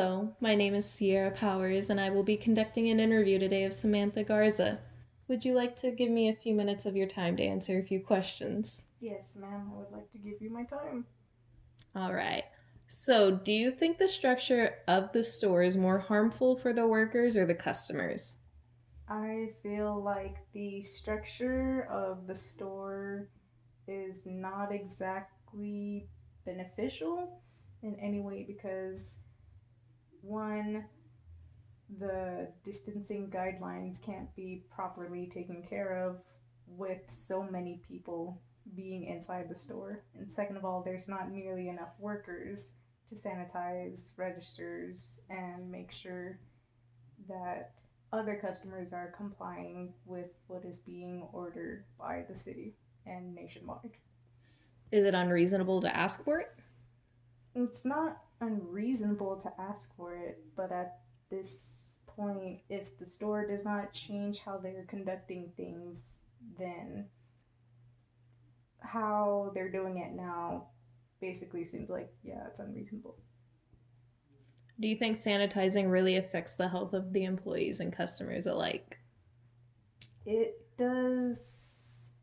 Hello, my name is Sierra Powers, and I will be conducting an interview today of Samantha Garza. Would you like to give me a few minutes of your time to answer a few questions? Yes, ma'am, I would like to give you my time. All right. So, do you think the structure of the store is more harmful for the workers or the customers? I feel like the structure of the store is not exactly beneficial in any way because, one, the distancing guidelines can't be properly taken care of with so many people being inside the store. And second of all, there's not nearly enough workers to sanitize registers and make sure that other customers are complying with what is being ordered by the city and nationwide. Is it unreasonable to ask for it? It's not unreasonable to ask for it, but at this point, if the store does not change how they're conducting things, then how they're doing it now basically seems like, yeah, it's unreasonable. Do you think sanitizing really affects the health of the employees and customers alike? It does,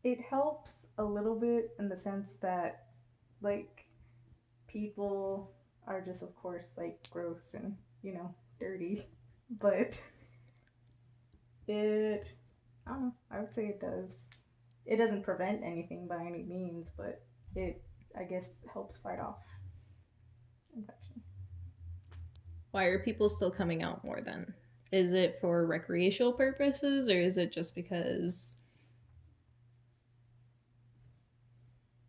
it helps a little bit in the sense that, like, people are just, of course, like gross and, dirty. But it, I don't know, I would say it does. It doesn't prevent anything by any means, but it, I guess, helps fight off infection. Why are people still coming out more then? Is it for recreational purposes or is it just because?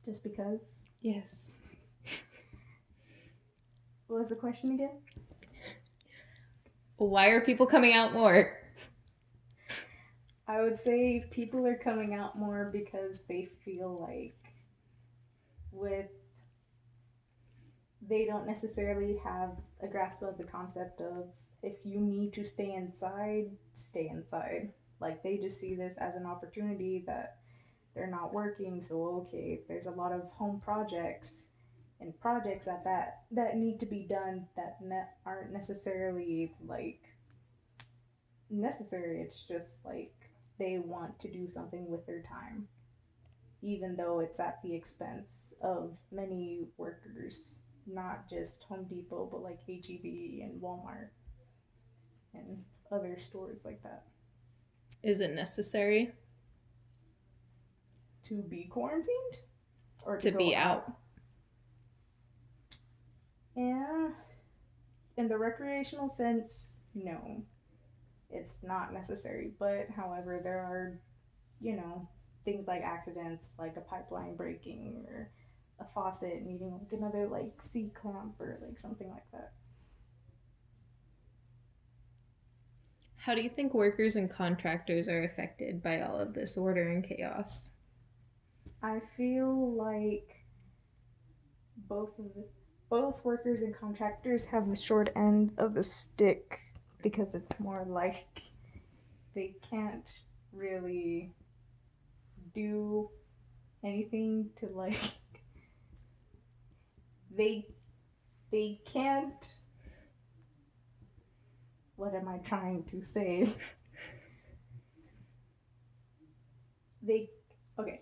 Just because. Yes. What was the question again? Why are people coming out more? I would say people are coming out more because they feel like with they don't necessarily have a grasp of the concept of if you need to stay inside, stay inside. Like they just see this as an opportunity that they're not working, so okay, there's a lot of home projects and projects at that need to be done that aren't necessarily like necessary. It's just like they want to do something with their time, even though it's at the expense of many workers, not just Home Depot, but like HEB and Walmart and other stores like that. Is it necessary To be quarantined or to to go be out? out. Yeah, in the recreational sense, no, it's not necessary. But however, there are, you know, things like accidents, like a pipeline breaking or a faucet needing like another like C clamp or like something like that. How do you think workers and contractors are affected by all of this order and chaos? I feel like both of the both workers and contractors have the short end of the stick because it's more like they can't really do anything to like they they can't, what am I trying to say? They, okay,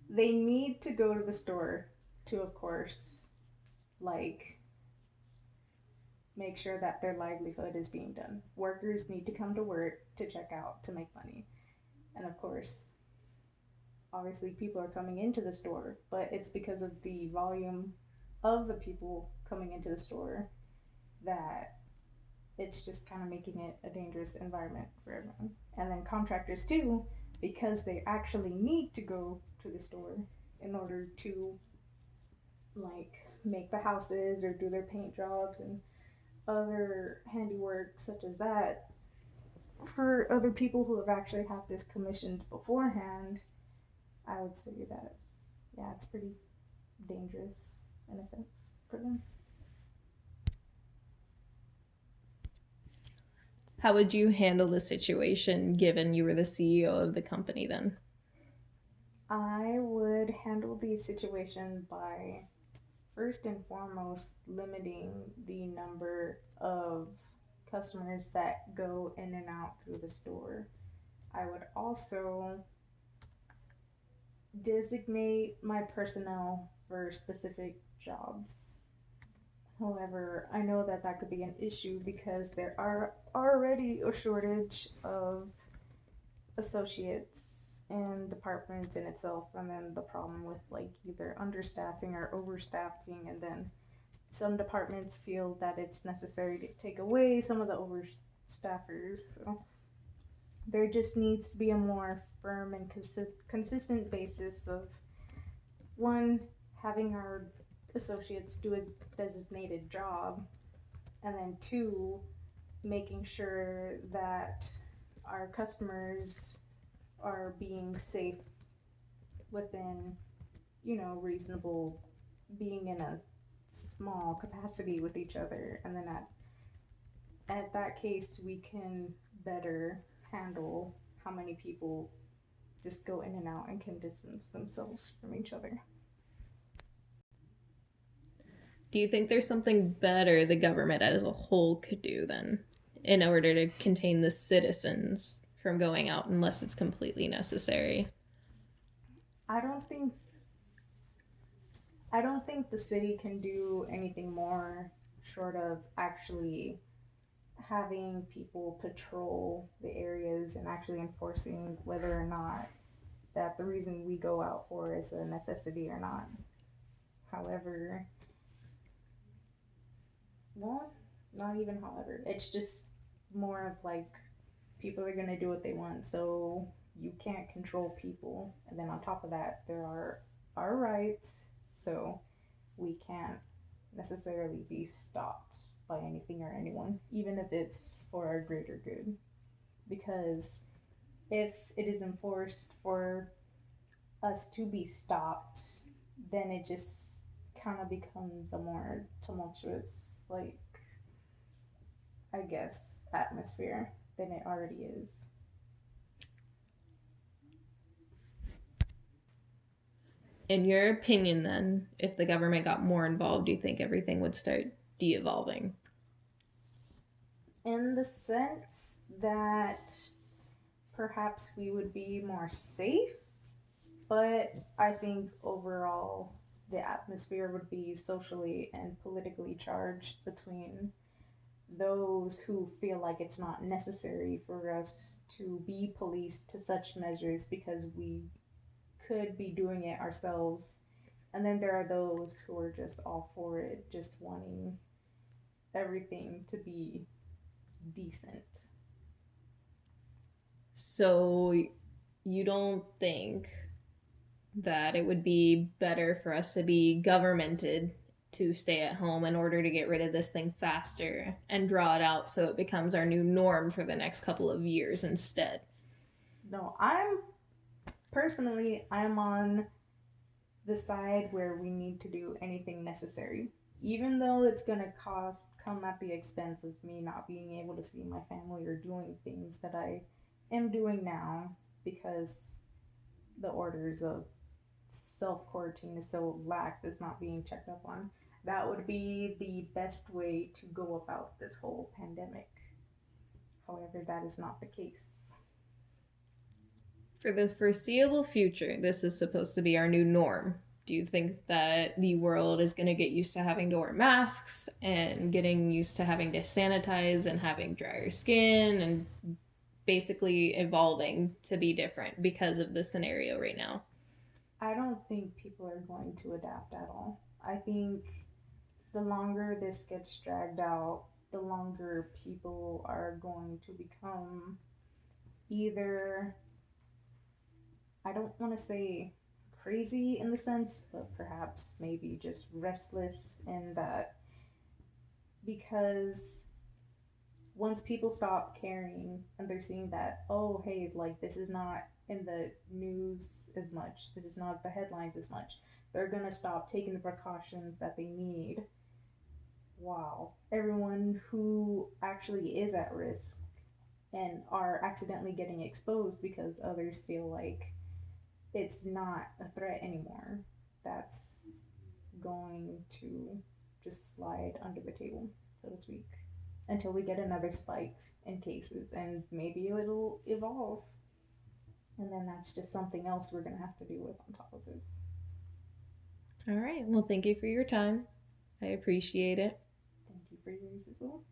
they need to go to the store to, of course, like make sure that their livelihood is being done. Workers need to come to work to check out to make money. And of course, obviously people are coming into the store, but it's because of the volume of the people coming into the store that it's just kind of making it a dangerous environment for everyone. And then contractors too, because they actually need to go to the store in order to like make the houses or do their paint jobs and other handiwork such as that for other people who have actually had this commissioned beforehand. I would say that, yeah, it's pretty dangerous in a sense for them. How would you handle the situation given you were the CEO of the company then? I would handle the situation by first and foremost, limiting the number of customers that go in and out through the store. I would also designate my personnel for specific jobs. However, I know that that could be an issue because there are already a shortage of associates and departments in itself, and then the problem with like either understaffing or overstaffing, and then some departments feel that it's necessary to take away some of the overstaffers. So there just needs to be a more firm and consistent basis of one, having our associates do a designated job, and then two, making sure that our customers are being safe within, reasonable, being in a small capacity with each other, and then at that case we can better handle how many people just go in and out and can distance themselves from each other. Do you think there's something better the government as a whole could do then in order to contain the citizens from going out unless it's completely necessary? I don't think I don't think the city can do anything more short of actually having people patrol the areas and actually enforcing whether or not that the reason we go out for is a necessity or not. However, well, not even however, it's just more of like people are going to do what they want, so you can't control people. And then on top of that, there are our rights, so we can't necessarily be stopped by anything or anyone, even if it's for our greater good. Because if it is enforced for us to be stopped, then it just kind of becomes a more tumultuous, like, I guess, atmosphere than it already is. In your opinion, then, if the government got more involved, do you think everything would start de evolving? In the sense that perhaps we would be more safe, but I think overall the atmosphere would be socially and politically charged between those who feel like it's not necessary for us to be policed to such measures because we could be doing it ourselves. And then there are those who are just all for it, just wanting everything to be decent. So, you don't think that it would be better for us to be governmented to stay at home in order to get rid of this thing faster and draw it out so it becomes our new norm for the next couple of years instead? No, I'm on the side where we need to do anything necessary. Even though it's gonna come at the expense of me not being able to see my family or doing things that I am doing now because the orders of self quarantine is so lax, it's not being checked up on. That would be the best way to go about this whole pandemic. However, that is not the case. For the foreseeable future, this is supposed to be our new norm. Do you think that the world is going to get used to having to wear masks and getting used to having to sanitize and having drier skin and basically evolving to be different because of the scenario right now? I don't think people are going to adapt at all. I think the longer this gets dragged out, the longer people are going to become either, I don't want to say crazy in the sense, but perhaps maybe just restless in that, because once people stop caring and they're seeing that, oh, hey, like this is not in the news as much, this is not the headlines as much, they're gonna stop taking the precautions that they need. Wow. Everyone who actually is at risk and are accidentally getting exposed because others feel like it's not a threat anymore. That's going to just slide under the table, so to speak, until we get another spike in cases, and maybe it'll evolve. And then that's just something else we're going to have to deal with on top of this. All right. Well, thank you for your time. I appreciate it. Thank you for yours as well.